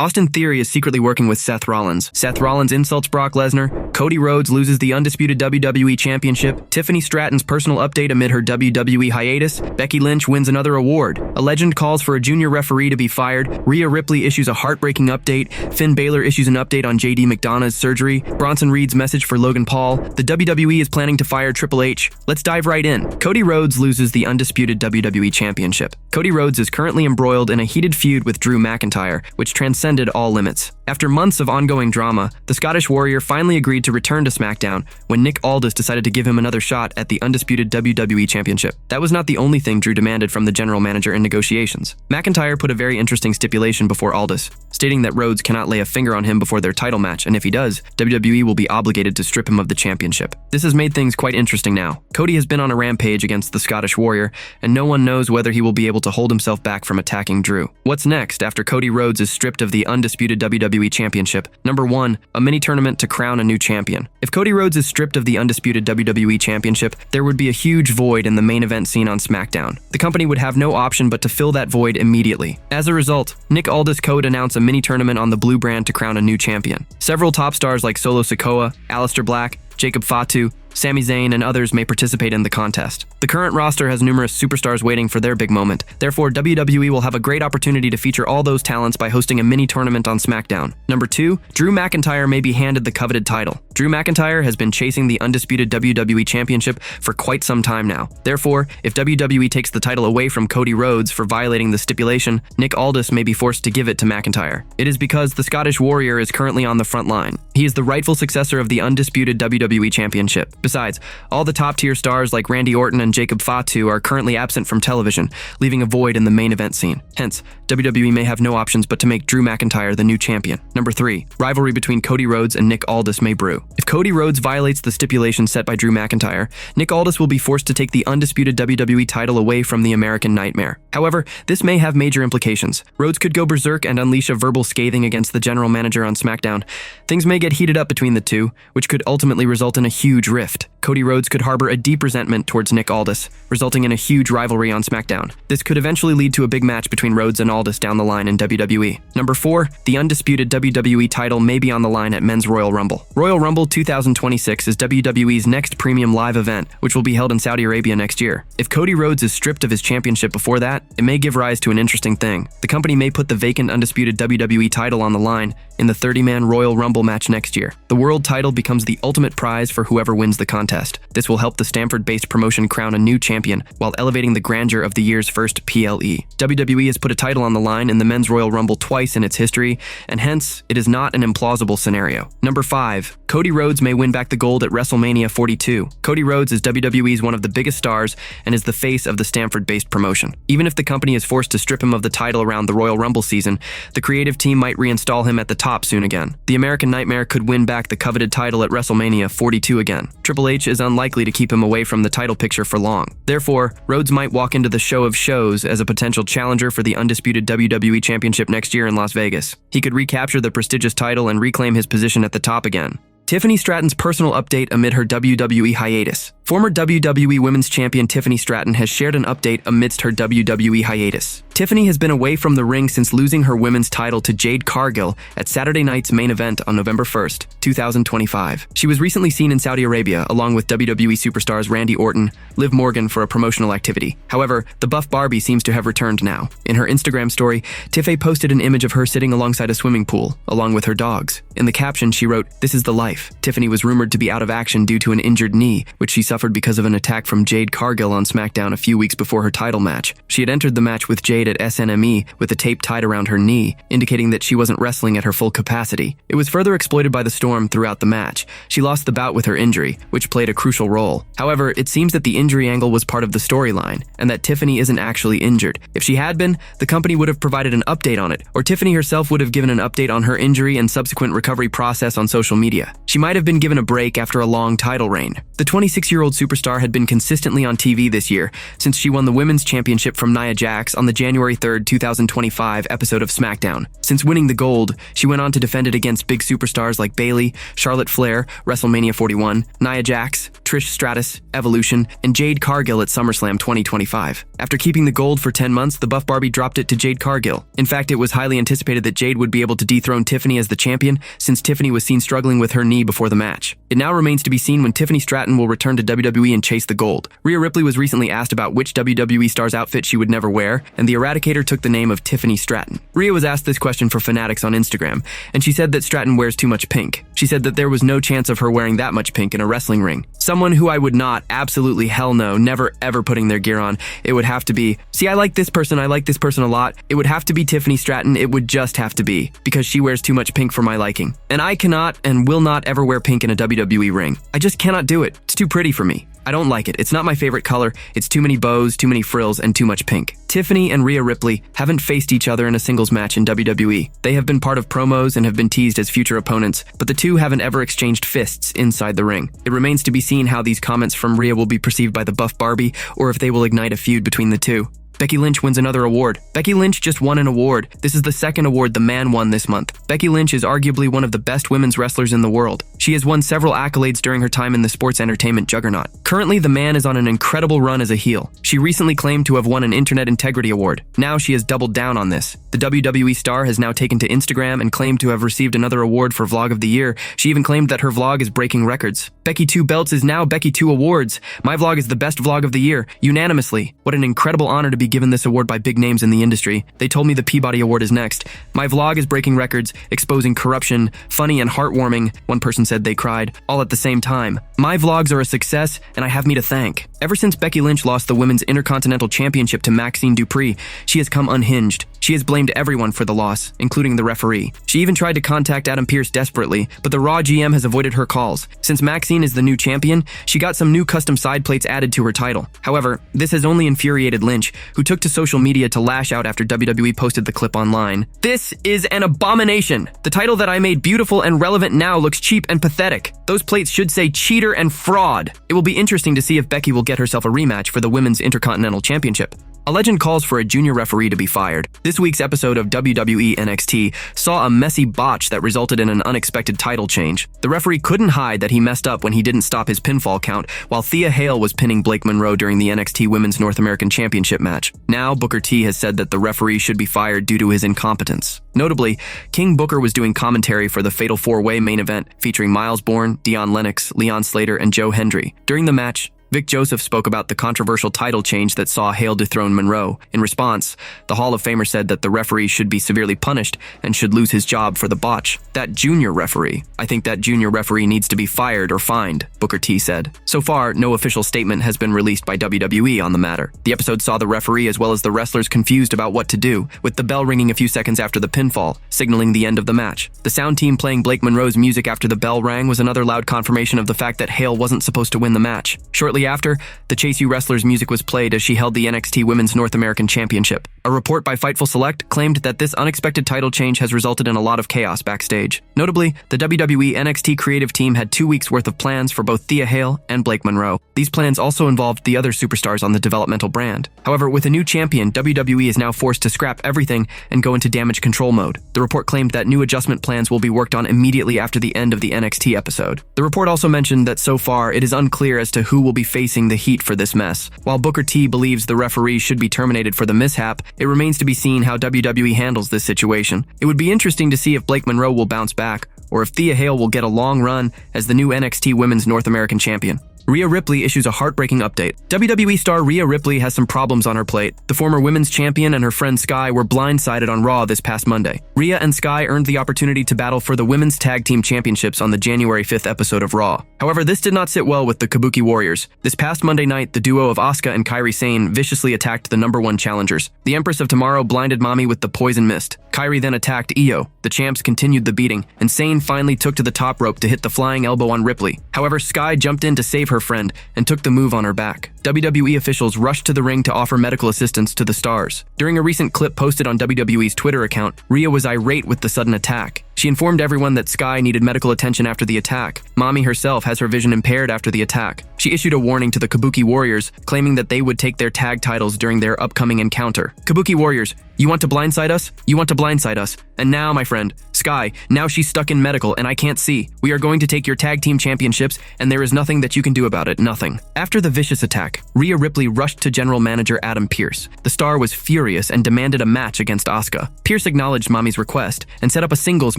Austin Theory is secretly working with Seth Rollins. Seth Rollins insults Brock Lesnar. Cody Rhodes loses the Undisputed WWE Championship. Tiffany Stratton's personal update amid her WWE hiatus. Becky Lynch wins another award. A legend calls for a junior referee to be fired. Rhea Ripley issues a heartbreaking update. Finn Balor issues an update on JD McDonagh's surgery. Bronson Reed's message for Logan Paul. The WWE is planning to fire Triple H. Let's dive right in. Cody Rhodes loses the Undisputed WWE Championship. Cody Rhodes is currently embroiled in a heated feud with Drew McIntyre, which transcended all limits. After months of ongoing drama, the Scottish Warrior finally agreed to return to SmackDown when Nick Aldis decided to give him another shot at the Undisputed WWE Championship. That was not the only thing Drew demanded from the general manager in negotiations. McIntyre put a very interesting stipulation before Aldis, stating that Rhodes cannot lay a finger on him before their title match, and if he does, WWE will be obligated to strip him of the championship. This has made things quite interesting now. Cody has been on a rampage against the Scottish Warrior, and no one knows whether he will be able to hold himself back from attacking Drew. What's next after Cody Rhodes is stripped of the Undisputed WWE Championship? Number 1, a mini-tournament to crown a new champion. If Cody Rhodes is stripped of the Undisputed WWE Championship, there would be a huge void in the main event scene on SmackDown. The company would have no option but to fill that void immediately. As a result, Nick Aldis could announce a mini-tournament on the blue brand to crown a new champion. Several top stars like Solo Sikoa, Aleister Black, Jacob Fatu, Sami Zayn, and others may participate in the contest. The current roster has numerous superstars waiting for their big moment. Therefore, WWE will have a great opportunity to feature all those talents by hosting a mini-tournament on SmackDown. Number 2, Drew McIntyre may be handed the coveted title. Drew McIntyre has been chasing the Undisputed WWE Championship for quite some time now. Therefore, if WWE takes the title away from Cody Rhodes for violating the stipulation, Nick Aldis may be forced to give it to McIntyre. It is because the Scottish Warrior is currently on the front line. He is the rightful successor of the Undisputed WWE Championship. Besides, all the top-tier stars like Randy Orton and Jacob Fatu are currently absent from television, leaving a void in the main event scene. Hence, WWE may have no options but to make Drew McIntyre the new champion. Number 3, rivalry between Cody Rhodes and Nick Aldis may brew. If Cody Rhodes violates the stipulation set by Drew McIntyre, Nick Aldis will be forced to take the Undisputed WWE title away from the American Nightmare. However, this may have major implications. Rhodes could go berserk and unleash a verbal scathing against the general manager on SmackDown. Things may get heated up between the two, which could ultimately result in a huge rift. Cody Rhodes could harbor a deep resentment towards Nick Aldis, resulting in a huge rivalry on SmackDown. This could eventually lead to a big match between Rhodes and Aldis down the line in WWE. Number 4, the Undisputed WWE title may be on the line at Men's Royal Rumble. Royal Rumble 2026 is WWE's next premium live event, which will be held in Saudi Arabia next year. If Cody Rhodes is stripped of his championship before that, it may give rise to an interesting thing. The company may put the vacant Undisputed WWE title on the line in the 30-man Royal Rumble match next year. The world title becomes the ultimate prize for whoever wins the contest. This will help the Stamford-based promotion crown a new champion while elevating the grandeur of the year's first PLE. WWE has put a title on the line in the Men's Royal Rumble twice in its history, and hence, it is not an implausible scenario. Number 5, Cody Rhodes may win back the gold at WrestleMania 42. Cody Rhodes is WWE's one of the biggest stars and is the face of the Stamford-based promotion. Even if the company is forced to strip him of the title around the Royal Rumble season, the creative team might reinstall him at the top soon again. The American Nightmare could win back the coveted title at WrestleMania 42 again. Triple H is unlikely to keep him away from the title picture for long. Therefore, Rhodes might walk into the show of shows as a potential challenger for the Undisputed WWE Championship next year in Las Vegas. He could recapture the prestigious title and reclaim his position at the top again. Tiffany Stratton's personal update amid her WWE hiatus. Former WWE Women's Champion Tiffany Stratton has shared an update amidst her WWE hiatus. Tiffany has been away from the ring since losing her women's title to Jade Cargill at Saturday night's main event on November 1st, 2025. She was recently seen in Saudi Arabia along with WWE superstars Randy Orton, Liv Morgan for a promotional activity. However, the buff Barbie seems to have returned now. In her Instagram story, Tiffany posted an image of her sitting alongside a swimming pool, along with her dogs. In the caption, she wrote, "This is the life." Tiffany was rumored to be out of action due to an injured knee, which she suffered because of an attack from Jade Cargill on SmackDown a few weeks before her title match. She had entered the match with Jade at SNME with the tape tied around her knee, indicating that she wasn't wrestling at her full capacity. It was further exploited by the Storm throughout the match. She lost the bout with her injury, which played a crucial role. However, it seems that the injury angle was part of the storyline, and that Tiffany isn't actually injured. If she had been, the company would have provided an update on it, or Tiffany herself would have given an update on her injury and subsequent recovery process on social media. She might have been given a break after a long title reign. The 26-year-old 34-year-old superstar had been consistently on TV this year since she won the Women's Championship from Nia Jax on the January 3, 2025 episode of SmackDown. Since winning the gold, she went on to defend it against big superstars like Bayley, Charlotte Flair, WrestleMania 41, Nia Jax, Trish Stratus, Evolution, and Jade Cargill at SummerSlam 2025. After keeping the gold for 10 months, the Buff Barbie dropped it to Jade Cargill. In fact, it was highly anticipated that Jade would be able to dethrone Tiffany as the champion since Tiffany was seen struggling with her knee before the match. It now remains to be seen when Tiffany Stratton will return to WWE and chase the gold. Rhea Ripley was recently asked about which WWE star's outfit she would never wear, and the Eradicator took the name of Tiffany Stratton. Rhea was asked this question for Fanatics on Instagram, and she said that Stratton wears too much pink. She said that there was no chance of her wearing that much pink in a wrestling ring. Someone who I would not, absolutely hell no, never ever putting their gear on, it would have to be, see, I like this person a lot, it would have to be Tiffany Stratton, it would just have to be, because she wears too much pink for my liking. And I cannot and will not ever wear pink in a WWE ring. I just cannot do it. It's too pretty for me. I don't like it. It's not my favorite color. It's too many bows, too many frills, and too much pink. Tiffany and Rhea Ripley haven't faced each other in a singles match in WWE. They have been part of promos and have been teased as future opponents, but the two haven't ever exchanged fists inside the ring. It remains to be seen how these comments from Rhea will be perceived by the Buff Barbie, or if they will ignite a feud between the two. Becky Lynch wins another award. Becky Lynch just won an award. This is the second award the man won this month. Becky Lynch is arguably one of the best women's wrestlers in the world. She has won several accolades during her time in the sports entertainment juggernaut. Currently, the man is on an incredible run as a heel. She recently claimed to have won an Internet Integrity Award. Now she has doubled down on this. The WWE star has now taken to Instagram and claimed to have received another award for Vlog of the Year. She even claimed that her vlog is breaking records. Becky 2 Belts is now Becky 2 Awards. My vlog is the best vlog of the year, unanimously. What an incredible honor to be given this award by big names in the industry. They told me the Peabody Award is next. My vlog is breaking records, exposing corruption, funny and heartwarming. One person said they cried, all at the same time. My vlogs are a success, and I have me to thank. Ever since Becky Lynch lost the Women's Intercontinental Championship to Maxine Dupree, she has come unhinged. She has blamed everyone for the loss, including the referee. She even tried to contact Adam Pearce desperately, but the Raw GM has avoided her calls. Since Maxine is the new champion, she got some new custom side plates added to her title. However, this has only infuriated Lynch, who took to social media to lash out after WWE posted the clip online. This is an abomination. The title that I made beautiful and relevant now looks cheap and pathetic. Those plates should say cheater and fraud. It will be interesting to see if Becky will get herself a rematch for the Women's Intercontinental Championship. A legend calls for a junior referee to be fired. This week's episode of WWE NXT saw a messy botch that resulted in an unexpected title change. The referee couldn't hide that he messed up when he didn't stop his pinfall count while Thea Hale was pinning Blake Monroe during the NXT Women's North American Championship match. Now, Booker T has said that the referee should be fired due to his incompetence. Notably, King Booker was doing commentary for the Fatal 4-Way main event featuring Miles Bourne, Dion Lennox, Leon Slater, and Joe Hendry. During the match, Vic Joseph spoke about the controversial title change that saw Hale dethrone Monroe. In response, the Hall of Famer said that the referee should be severely punished and should lose his job for the botch. That junior referee. I think that junior referee needs to be fired or fined, Booker T said. So far, no official statement has been released by WWE on the matter. The episode saw the referee as well as the wrestlers confused about what to do, with the bell ringing a few seconds after the pinfall, signaling the end of the match. The sound team playing Blake Monroe's music after the bell rang was another loud confirmation of the fact that Hale wasn't supposed to win the match. Shortly after, the Chase U wrestler's music was played as she held the NXT Women's North American Championship. A report by Fightful Select claimed that this unexpected title change has resulted in a lot of chaos backstage. Notably, the WWE NXT creative team had 2 weeks worth of plans for both Thea Hale and Blake Monroe. These plans also involved the other superstars on the developmental brand. However, with a new champion, WWE is now forced to scrap everything and go into damage control mode. The report claimed that new adjustment plans will be worked on immediately after the end of the NXT episode. The report also mentioned that so far, it is unclear as to who will be facing the heat for this mess. While Booker T believes the referee should be terminated for the mishap, it remains to be seen how WWE handles this situation. It would be interesting to see if Blake Monroe will bounce back, or if Thea Hale will get a long run as the new NXT Women's North American Champion. Rhea Ripley issues a heartbreaking update. WWE star Rhea Ripley has some problems on her plate. The former women's champion and her friend Sky were blindsided on Raw this past Monday. Rhea and Sky earned the opportunity to battle for the Women's Tag Team Championships on the January 5th episode of Raw. However, this did not sit well with the Kabuki Warriors. This past Monday night, the duo of Asuka and Kairi Sane viciously attacked the #1 challengers. The Empress of Tomorrow blinded Mommy with the Poison Mist. Kairi then attacked Io. The champs continued the beating, and Sane finally took to the top rope to hit the flying elbow on Ripley. However, Sky jumped in to save her friend and took the move on her back. WWE officials rushed to the ring to offer medical assistance to the stars. During a recent clip posted on WWE's Twitter account, Rhea was irate with the sudden attack. She informed everyone that Sky needed medical attention after the attack. Mommy herself has her vision impaired after the attack. She issued a warning to the Kabuki Warriors, claiming that they would take their tag titles during their upcoming encounter. Kabuki Warriors, you want to blindside us? You want to blindside us. And now, my friend, Sky, now she's stuck in medical and I can't see. We are going to take your tag team championships and there is nothing that you can do about it, nothing. After the vicious attack, Rhea Ripley rushed to general manager Adam Pearce. The star was furious and demanded a match against Asuka. Pearce acknowledged Mommy's request and set up a singles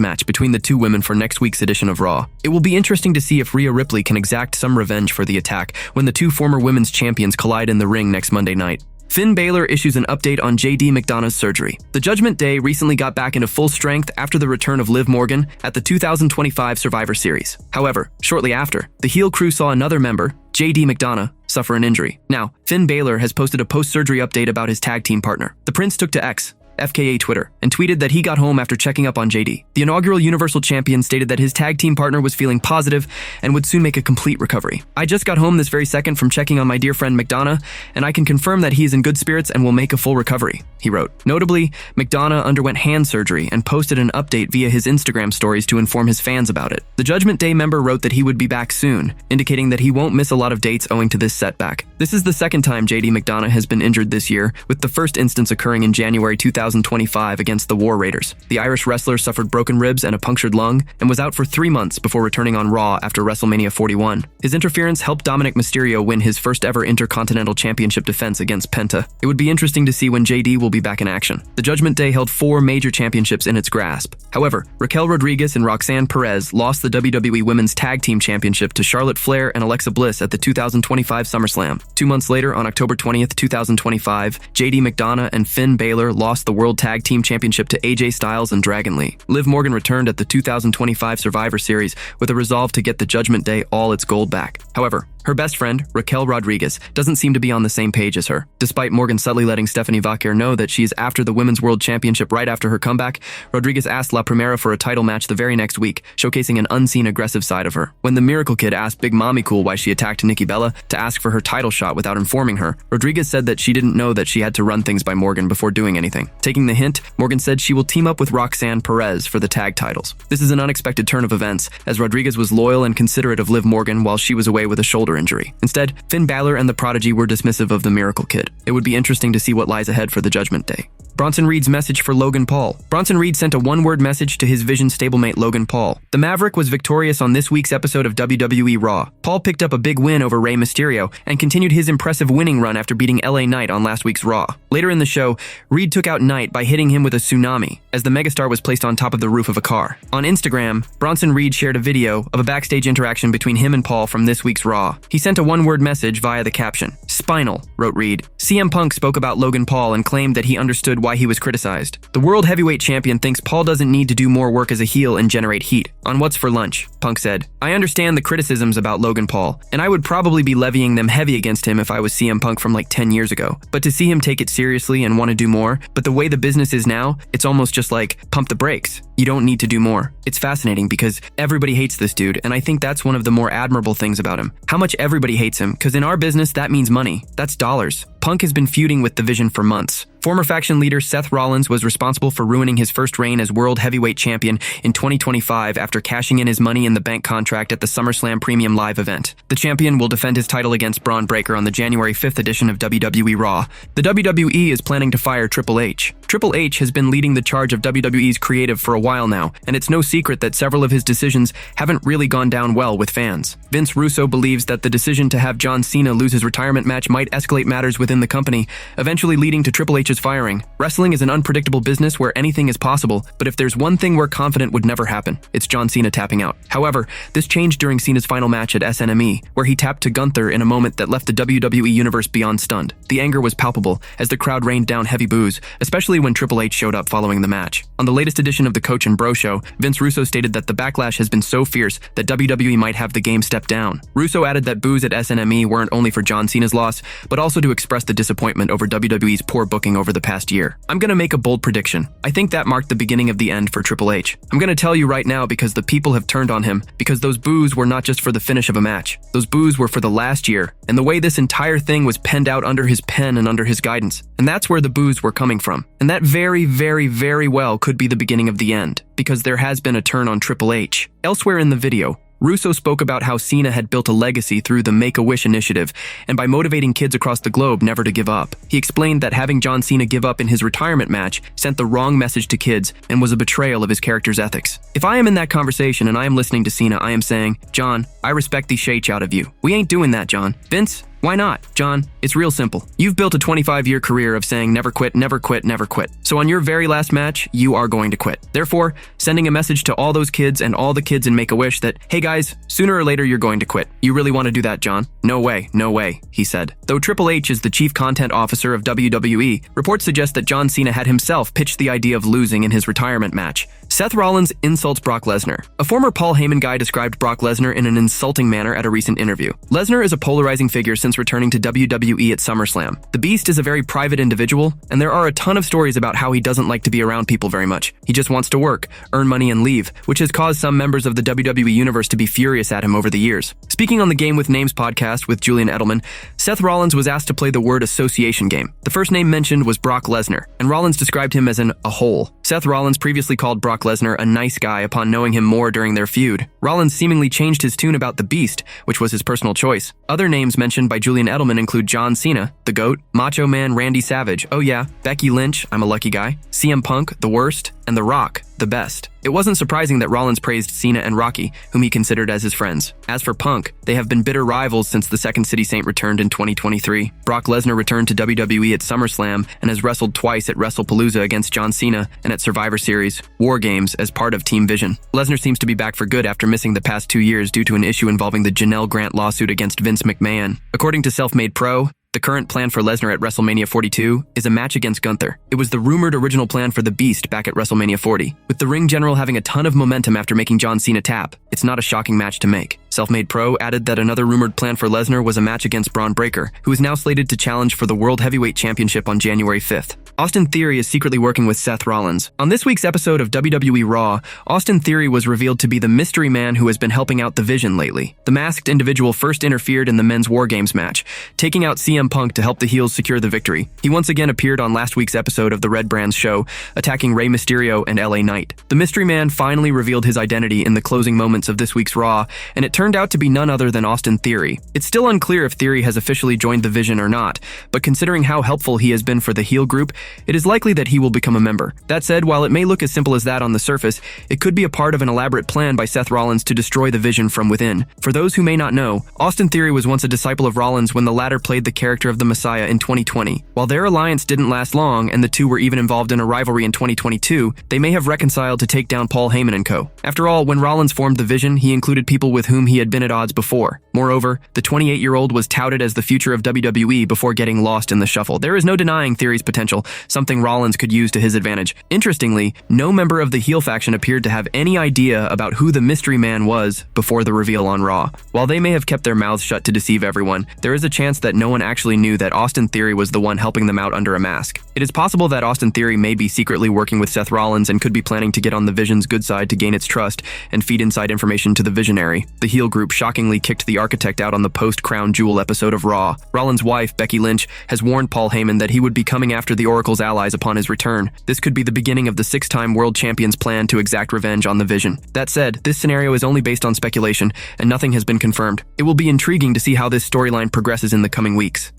match between the two women for next week's edition of Raw. It will be interesting to see if Rhea Ripley can exact some revenge for the attack when the two former women's champions collide in the ring next Monday night. Finn Balor issues an update on JD McDonagh's surgery. The Judgment Day recently got back into full strength after the return of Liv Morgan at the 2025 Survivor Series. However, shortly after, the heel crew saw another member, JD McDonagh, suffer an injury. Now, Finn Balor has posted a post-surgery update about his tag team partner. The Prince took to X, FKA Twitter, and tweeted that he got home after checking up on JD. The inaugural Universal Champion stated that his tag team partner was feeling positive and would soon make a complete recovery. I just got home this very second from checking on my dear friend McDonagh, and I can confirm that he is in good spirits and will make a full recovery, he wrote. Notably, McDonagh underwent hand surgery and posted an update via his Instagram stories to inform his fans about it. The Judgment Day member wrote that he would be back soon, indicating that he won't miss a lot of dates owing to this setback. This is the second time JD McDonagh has been injured this year, with the first instance occurring in January 2025 against the War Raiders. The Irish wrestler suffered broken ribs and a punctured lung and was out for 3 months before returning on Raw after WrestleMania 41. His interference helped Dominic Mysterio win his first ever Intercontinental Championship defense against Penta. It would be interesting to see when JD will be back in action. The Judgment Day held 4 major championships in its grasp. However, Raquel Rodriguez and Roxanne Perez lost the WWE Women's Tag Team Championship to Charlotte Flair and Alexa Bliss at the 2025 SummerSlam. 2 months later, on October 20th, 2025, JD McDonagh and Finn Balor lost the World Tag Team Championship to AJ Styles and Dragon Lee. Liv Morgan returned at the 2025 Survivor Series with a resolve to get the Judgment Day all its gold back. However, her best friend, Raquel Rodriguez, doesn't seem to be on the same page as her. Despite Morgan subtly letting Stephanie Vaquer know that she is after the Women's World Championship right after her comeback, Rodriguez asked La Primera for a title match the very next week, showcasing an unseen aggressive side of her. When the Miracle Kid asked Big Mommy Cool why she attacked Nikki Bella to ask for her title shot without informing her, Rodriguez said that she didn't know that she had to run things by Morgan before doing anything. Taking the hint, Morgan said she will team up with Roxanne Perez for the tag titles. This is an unexpected turn of events, as Rodriguez was loyal and considerate of Liv Morgan while she was away with a shoulder injury. Instead, Finn Balor and the Prodigy were dismissive of the Miracle Kid. It would be interesting to see what lies ahead for the Judgment Day. Bronson Reed's message for Logan Paul. Bronson Reed sent a one-word message to his Vision stablemate Logan Paul. The Maverick was victorious on this week's episode of WWE Raw. Paul picked up a big win over Rey Mysterio and continued his impressive winning run after beating LA Knight on last week's Raw. Later in the show, Reed took out Knight by hitting him with a tsunami as the megastar was placed on top of the roof of a car. On Instagram, Bronson Reed shared a video of a backstage interaction between him and Paul from this week's Raw. He sent a one-word message via the caption. "Spinal," wrote Reed. CM Punk spoke about Logan Paul and claimed that he understood why he was criticized. The World Heavyweight Champion thinks Paul doesn't need to do more work as a heel and generate heat. On What's for Lunch, Punk said, "I understand the criticisms about Logan Paul, and I would probably be levying them heavy against him if I was CM Punk from like 10 years ago. But to see him take it seriously and want to do more, but the way the business is now, it's almost just like, pump the brakes. You don't need to do more." It's fascinating because everybody hates this dude, and I think that's one of the more admirable things about him. How much everybody hates him, because in our business, that means money. That's dollars. Punk has been feuding with the Vision for months. Former faction leader Seth Rollins was responsible for ruining his first reign as World Heavyweight Champion in 2025 after cashing in his Money in the Bank contract at the SummerSlam Premium Live event. The champion will defend his title against Braun Breaker on the January 5th edition of WWE Raw. The WWE is planning to fire Triple H. Triple H has been leading the charge of WWE's creative for a while now, and it's no secret that several of his decisions haven't really gone down well with fans. Vince Russo believes that the decision to have John Cena lose his retirement match might escalate matters within the company, eventually leading to Triple H's firing. Wrestling is an unpredictable business where anything is possible, but if there's one thing we're confident would never happen, it's John Cena tapping out. However, this changed during Cena's final match at SNME, where he tapped to Gunther in a moment that left the WWE Universe beyond stunned. The anger was palpable as the crowd rained down heavy boos, especially when Triple H showed up following the match. On the latest edition of the Coach and Bro Show, Vince Russo stated that the backlash has been so fierce that WWE might have the game step down. Russo added that boos at SNME weren't only for John Cena's loss, but also to express the disappointment over WWE's poor booking over the past year. I'm gonna make a bold prediction. I think that marked the beginning of the end for Triple H. I'm gonna tell you right now because because the people have turned on him, because those boos were not just for the finish of a match. Those boos were for the last year, and the way this entire thing was penned out under his pen and under his guidance. And that's where the boos were coming from. And that very, very, very well could be the beginning of the end, because there has been a turn on Triple H. Elsewhere in the video, Russo spoke about how Cena had built a legacy through the Make-A-Wish initiative and by motivating kids across the globe never to give up. He explained that having John Cena give up in his retirement match sent the wrong message to kids and was a betrayal of his character's ethics. If I am in that conversation and I am listening to Cena, I am saying, John, I respect the shake out of you. We ain't doing that, John. Vince, why not? John, it's real simple. You've built a 25-year career of saying never quit, never quit, never quit. So on your very last match, you are going to quit. Therefore, sending a message to all those kids and all the kids in Make-A-Wish that, hey guys, sooner or later you're going to quit. You really want to do that, John? No way, he said. Though Triple H is the chief content officer of WWE, reports suggest that John Cena had himself pitched the idea of losing in his retirement match. Seth Rollins insults Brock Lesnar. A former Paul Heyman guy described Brock Lesnar in an insulting manner at a recent interview. Lesnar is a polarizing figure since returning to WWE at SummerSlam. The Beast is a very private individual, and there are a ton of stories about how he doesn't like to be around people very much. He just wants to work, earn money, and leave, which has caused some members of the WWE Universe to be furious at him over the years. Speaking on the Game with Names podcast with Julian Edelman, Seth Rollins was asked to play the word association game. The first name mentioned was Brock Lesnar, and Rollins described him as a hole. Seth Rollins previously called Brock Lesnar a nice guy upon knowing him more during their feud. Rollins seemingly changed his tune about the Beast, which was his personal choice. Other names mentioned by Julian Edelman include John Cena, the GOAT, Macho Man Randy Savage, oh yeah, Becky Lynch, I'm a lucky guy, CM Punk, the worst, and The Rock, the best. It wasn't surprising that Rollins praised Cena and Rocky, whom he considered as his friends. As for Punk, they have been bitter rivals since the Second City Saint returned in 2023. Brock Lesnar returned to WWE at SummerSlam and has wrestled twice at WrestlePalooza against John Cena and at Survivor Series, War Games as part of Team Vision. Lesnar seems to be back for good after missing the past 2 years due to an issue involving the Janelle Grant lawsuit against Vince McMahon. According to Self-Made Pro, the current plan for Lesnar at WrestleMania 42 is a match against Gunther. It was the rumored original plan for the Beast back at WrestleMania 40. With the ring general having a ton of momentum after making John Cena tap, it's not a shocking match to make. Self-Made Pro added that another rumored plan for Lesnar was a match against Braun Breaker, who is now slated to challenge for the World Heavyweight Championship on January 5th. Austin Theory is secretly working with Seth Rollins. On this week's episode of WWE Raw, Austin Theory was revealed to be the mystery man who has been helping out the Vision lately. The masked individual first interfered in the men's War Games match, taking out CM Punk to help the heels secure the victory. He once again appeared on last week's episode of the Red Brands show, attacking Rey Mysterio and LA Knight. The mystery man finally revealed his identity in the closing moments of this week's Raw, and it turned out to be none other than Austin Theory. It's still unclear if Theory has officially joined the Vision or not, but considering how helpful he has been for the heel group, it is likely that he will become a member. That said, while it may look as simple as that on the surface, it could be a part of an elaborate plan by Seth Rollins to destroy the Vision from within. For those who may not know, Austin Theory was once a disciple of Rollins when the latter played the character of the Messiah in 2020. While their alliance didn't last long and the two were even involved in a rivalry in 2022, they may have reconciled to take down Paul Heyman and co. After all, when Rollins formed the Vision, he included people with whom he had been at odds before. Moreover, the 28-year-old was touted as the future of WWE before getting lost in the shuffle. There is no denying Theory's potential, something Rollins could use to his advantage. Interestingly, no member of the heel faction appeared to have any idea about who the mystery man was before the reveal on Raw. While they may have kept their mouths shut to deceive everyone, there is a chance that no one actually knew that Austin Theory was the one helping them out under a mask. It is possible that Austin Theory may be secretly working with Seth Rollins and could be planning to get on the Vision's good side to gain its trust and feed inside information to the Visionary. The heel group shockingly kicked the Architect out on the post-Crown Jewel episode of Raw. Rollins' wife, Becky Lynch, has warned Paul Heyman that he would be coming after the Oracle's allies upon his return. This could be the beginning of the 6-time world champion's plan to exact revenge on the Vision. That said, this scenario is only based on speculation, and nothing has been confirmed. It will be intriguing to see how this storyline progresses in the coming weeks.